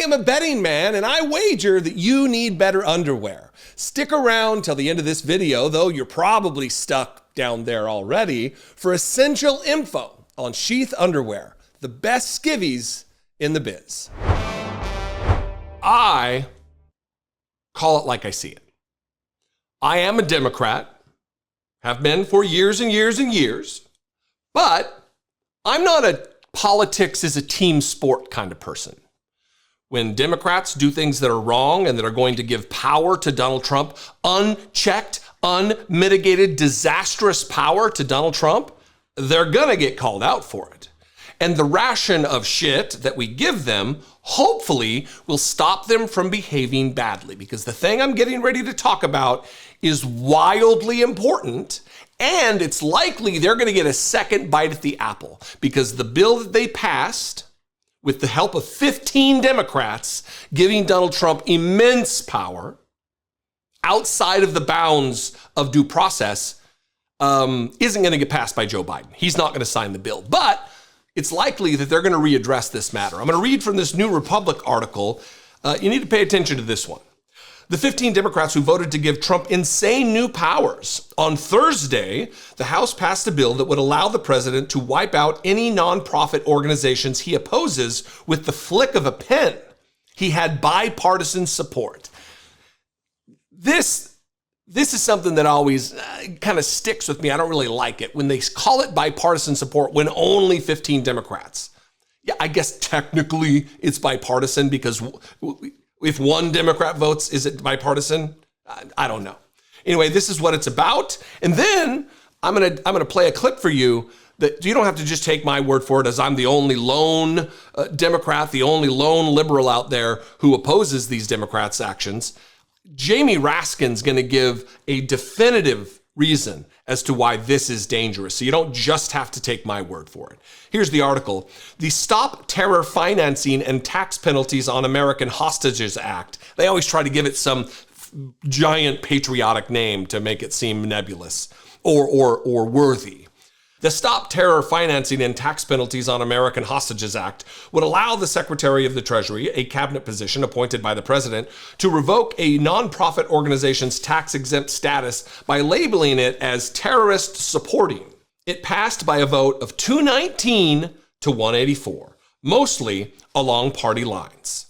am a betting man, and I wager that you need better underwear. Stick around till the end of this video, though you're probably stuck down there already, for essential info on Sheath underwear, the best skivvies in the biz. I call it like I see it. I am a Democrat, have been for years and years and years, but I'm not a politics is a team sport kind of person. When Democrats do things that are wrong and that are going to give power to Donald Trump, unchecked, unmitigated, disastrous power to Donald Trump, they're gonna get called out for it. And the ration of shit that we give them hopefully will stop them from behaving badly, because the thing I'm getting ready to talk about is wildly important, and it's likely they're gonna get a second bite at the apple, because the bill that they passed with the help of 15 Democrats giving Donald Trump immense power outside of the bounds of due process isn't gonna get passed by Joe Biden. He's not gonna sign the bill, but it's likely that they're gonna readdress this matter. I'm gonna read from this New Republic article. You need to pay attention to this one. The 15 Democrats who voted to give Trump insane new powers. On Thursday, the House passed a bill that would allow the president to wipe out any nonprofit organizations he opposes with the flick of a pen. He had bipartisan support. This is something that always kind of sticks with me. I don't really like it when they call it bipartisan support when only 15 Democrats. Yeah, I guess technically it's bipartisan because if one Democrat votes, is it bipartisan? I don't know. Anyway, this is what it's about. And then I'm gonna play a clip for you that you don't have to just take my word for it, as I'm the only lone Democrat, the only lone liberal out there who opposes these Democrats' actions. Jamie Raskin's gonna give a definitive reason as to why this is dangerous. So you don't just have to take my word for it. Here's the article. The Stop Terror Financing and Tax Penalties on American Hostages Act. They always try to give it some giant patriotic name to make it seem nebulous or worthy. The Stop Terror Financing and Tax Penalties on American Hostages Act would allow the Secretary of the Treasury, a cabinet position appointed by the president, to revoke a nonprofit organization's tax-exempt status by labeling it as terrorist supporting. It passed by a vote of 219 to 184, mostly along party lines.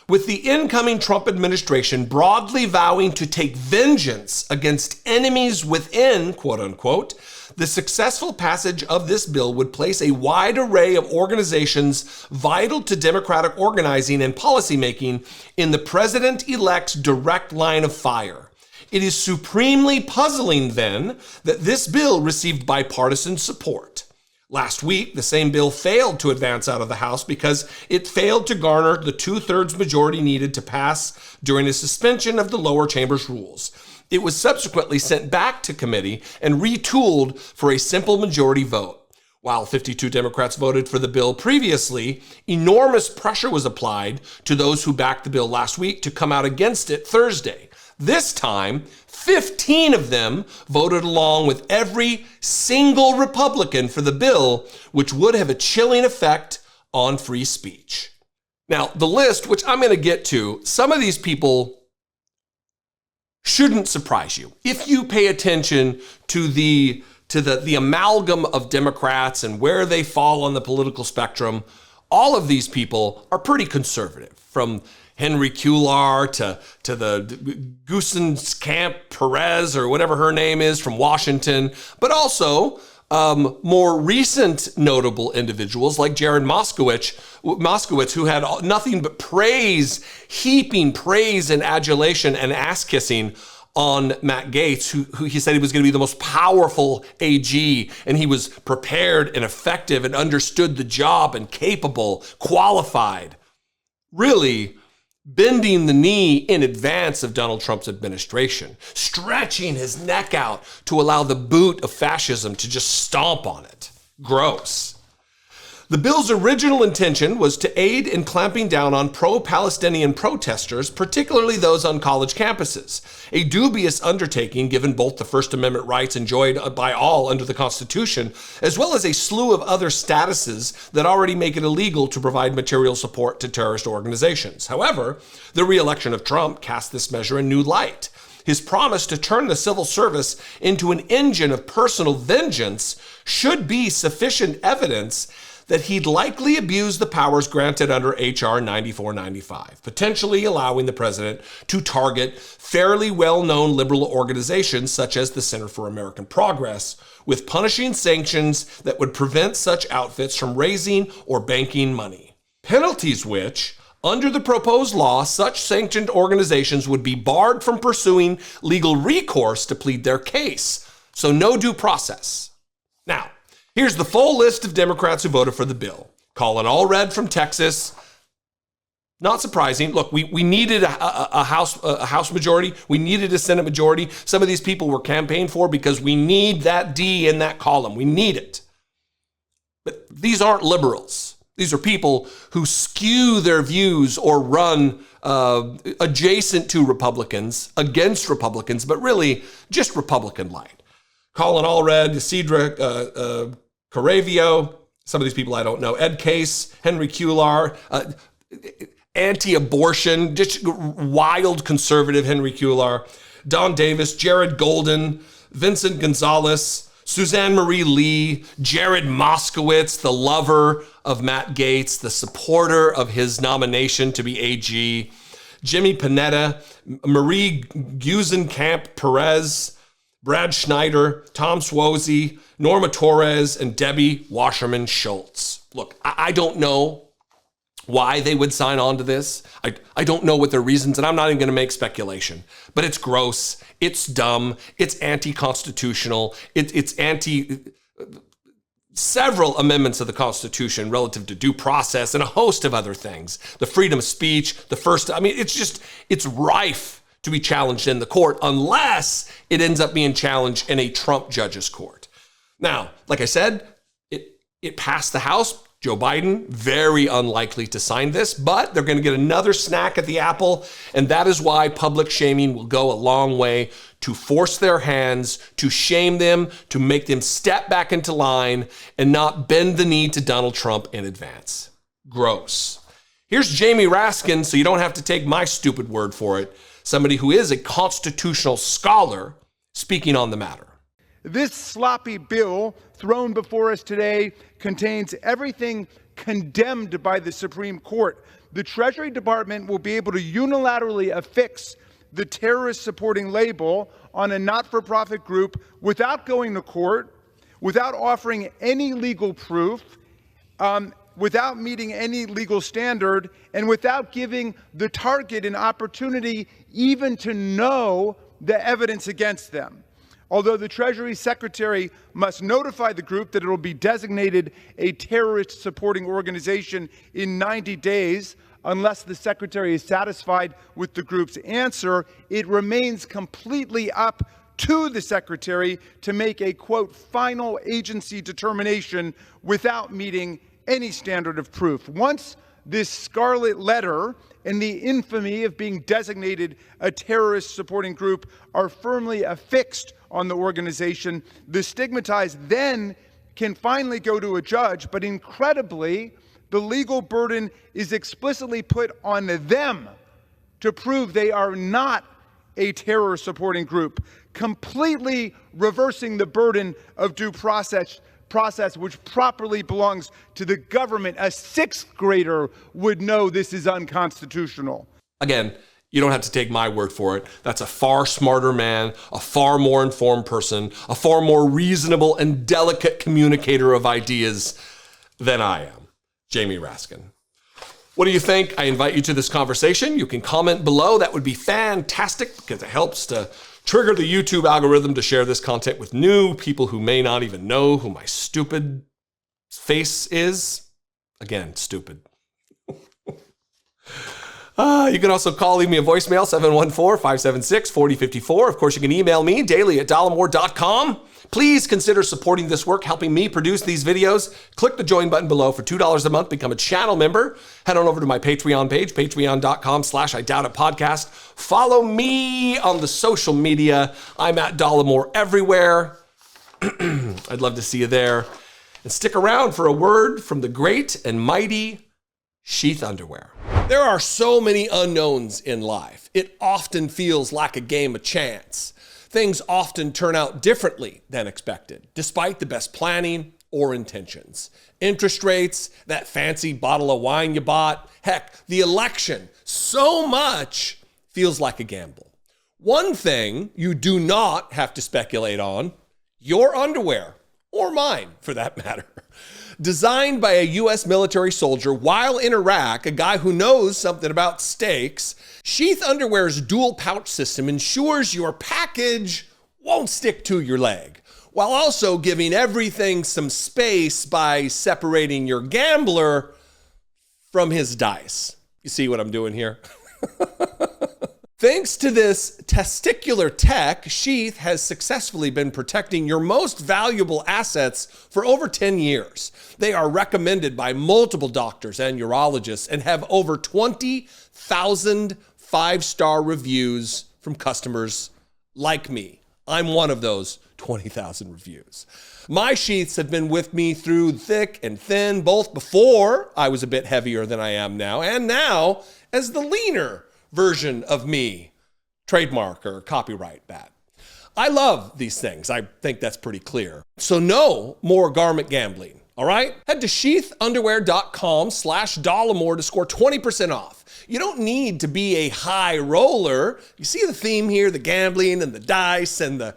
With the incoming Trump administration broadly vowing to take vengeance against enemies within, quote unquote, the successful passage of this bill would place a wide array of organizations vital to democratic organizing and policymaking in the president-elect's direct line of fire. It is supremely puzzling, then, that this bill received bipartisan support. Last week, the same bill failed to advance out of the House because it failed to garner the 2/3 majority needed to pass during a suspension of the lower chamber's rules. It was subsequently sent back to committee and retooled for a simple majority vote. While 52 Democrats voted for the bill previously, enormous pressure was applied to those who backed the bill last week to come out against it Thursday. This time, 15 of them voted along with every single Republican for the bill, which would have a chilling effect on free speech. Now, the list, which I'm going to get to, some of these people shouldn't surprise you. If you pay attention to the amalgam of Democrats and where they fall on the political spectrum, all of these people are pretty conservative, from Henry Cuellar to the Gusenkamp Perez or whatever her name is from Washington, but also more recent notable individuals like Jared Moskowitz, who had nothing but praise, heaping praise and adulation and ass kissing on Matt Gaetz, who he said he was going to be the most powerful AG, and he was prepared and effective and understood the job and capable, qualified. Really bending the knee in advance of Donald Trump's administration, stretching his neck out to allow the boot of fascism to just stomp on it. Gross. The bill's original intention was to aid in clamping down on pro-Palestinian protesters, particularly those on college campuses, a dubious undertaking given both the First Amendment rights enjoyed by all under the Constitution, as well as a slew of other statuses that already make it illegal to provide material support to terrorist organizations. However, the re-election of Trump cast this measure in new light. His promise to turn the civil service into an engine of personal vengeance should be sufficient evidence that he'd likely abuse the powers granted under H.R. 9495, potentially allowing the president to target fairly well-known liberal organizations such as the Center for American Progress, with punishing sanctions that would prevent such outfits from raising or banking money. Penalties which, under the proposed law, such sanctioned organizations would be barred from pursuing legal recourse to plead their case, so no due process. Now, here's the full list of Democrats who voted for the bill. Colin Allred from Texas. Not surprising. Look, we needed a House majority. We needed a Senate majority. Some of these people were campaigned for because we need that D in that column. We need it. But these aren't liberals. These are people who skew their views or run adjacent to Republicans, against Republicans, but really just Republican light. Colin Allred, Isidra Caravio, some of these people I don't know, Ed Case, Henry Cuellar, anti-abortion, just wild conservative Henry Cuellar, Don Davis, Jared Golden, Vincent Gonzalez, Suzanne Marie Lee, Jared Moskowitz, the lover of Matt Gaetz, the supporter of his nomination to be AG, Jimmy Panetta, Marie Gusenkamp Perez, Brad Schneider, Tom Suozzi, Norma Torres, and Debbie Wasserman Schultz. Look, I don't know why they would sign on to this. I don't know what their reasons, and I'm not even going to make speculation. But it's gross, it's dumb, it's anti-constitutional, it's anti several amendments of the Constitution relative to due process and a host of other things. The freedom of speech, it's rife to be challenged in the court unless it ends up being challenged in a Trump judge's court. Now, like I said, it passed the House. Joe Biden, very unlikely to sign this, but they're going to get another snack at the apple, and that is why public shaming will go a long way to force their hands, to shame them, to make them step back into line and not bend the knee to Donald Trump in advance. Gross. Here's Jamie Raskin, so you don't have to take my stupid word for it, somebody who is a constitutional scholar speaking on the matter. This sloppy bill thrown before us today contains everything condemned by the Supreme Court. The Treasury Department will be able to unilaterally affix the terrorist supporting label on a not-for-profit group without going to court, without offering any legal proof, without meeting any legal standard, and without giving the target an opportunity even to know the evidence against them. Although the Treasury Secretary must notify the group that it will be designated a terrorist supporting organization in 90 days, unless the Secretary is satisfied with the group's answer, it remains completely up to the Secretary to make a, quote, final agency determination without meeting any standard of proof. Once this scarlet letter and the infamy of being designated a terrorist supporting group are firmly affixed on the organization, the stigmatized then can finally go to a judge, but incredibly, the legal burden is explicitly put on them to prove they are not a terror supporting group, completely reversing the burden of due process which properly belongs to the government. A sixth grader would know this is unconstitutional. Again, you don't have to take my word for it. That's a far smarter man, a far more informed person, a far more reasonable and delicate communicator of ideas than I am. Jamie Raskin. What do you think? I invite you to this conversation. You can comment below. That would be fantastic because it helps to trigger the YouTube algorithm to share this content with new people who may not even know who my stupid face is. Again, stupid. You can also leave me a voicemail, 714-576-4054. Of course, you can email me daily at dollemore.com. Please consider supporting this work, helping me produce these videos. Click the join button below for $2 a month. Become a channel member. Head on over to my Patreon page, patreon.com/IDoubtItPodcast. Follow me on the social media. I'm at Dollemore everywhere. I'd love to see you there. And stick around for a word from the great and mighty Sheath Underwear. There are so many unknowns in life. It often feels like a game of chance. Things often turn out differently than expected, despite the best planning or intentions. Interest rates, that fancy bottle of wine you bought, heck, the election, so much feels like a gamble. One thing you do not have to speculate on, your underwear, or mine for that matter. Designed by a U.S. military soldier while in Iraq, a guy who knows something about steaks, Sheath Underwear's dual pouch system ensures your package won't stick to your leg, while also giving everything some space by separating your gambler from his dice. You see what I'm doing here? Thanks to this testicular tech, Sheath has successfully been protecting your most valuable assets for over 10 years. They are recommended by multiple doctors and urologists and have over 20,000 five-star reviews from customers like me. I'm one of those 20,000 reviews. My sheaths have been with me through thick and thin, both before I was a bit heavier than I am now, and now as the leaner version of me. Trademark or copyright that. I love these things. I think that's pretty clear. So no more garment gambling, all right? Head to sheathunderwear.com/Dollemore to score 20% off. You don't need to be a high roller. You see the theme here, the gambling and the dice and the...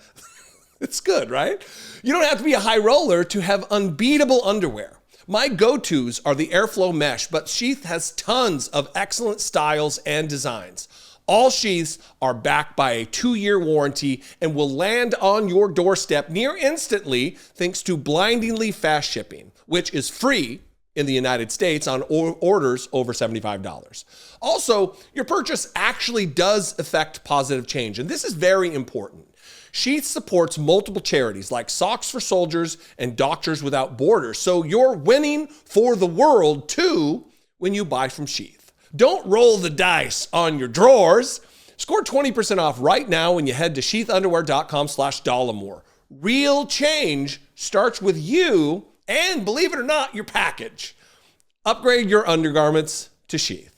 It's good, right? You don't have to be a high roller to have unbeatable underwear. My go-tos are the Airflow Mesh, but Sheath has tons of excellent styles and designs. All sheaths are backed by a 2-year warranty and will land on your doorstep near instantly thanks to blindingly fast shipping, which is free in the United States on orders over $75. Also, your purchase actually does affect positive change, and this is very important. Sheath supports multiple charities like Socks for Soldiers and Doctors Without Borders, so you're winning for the world too when you buy from Sheath. Don't roll the dice on your drawers. Score 20% off right now when you head to sheathunderwear.com/Dollemore. Real change starts with you and, believe it or not, your package. Upgrade your undergarments to Sheath.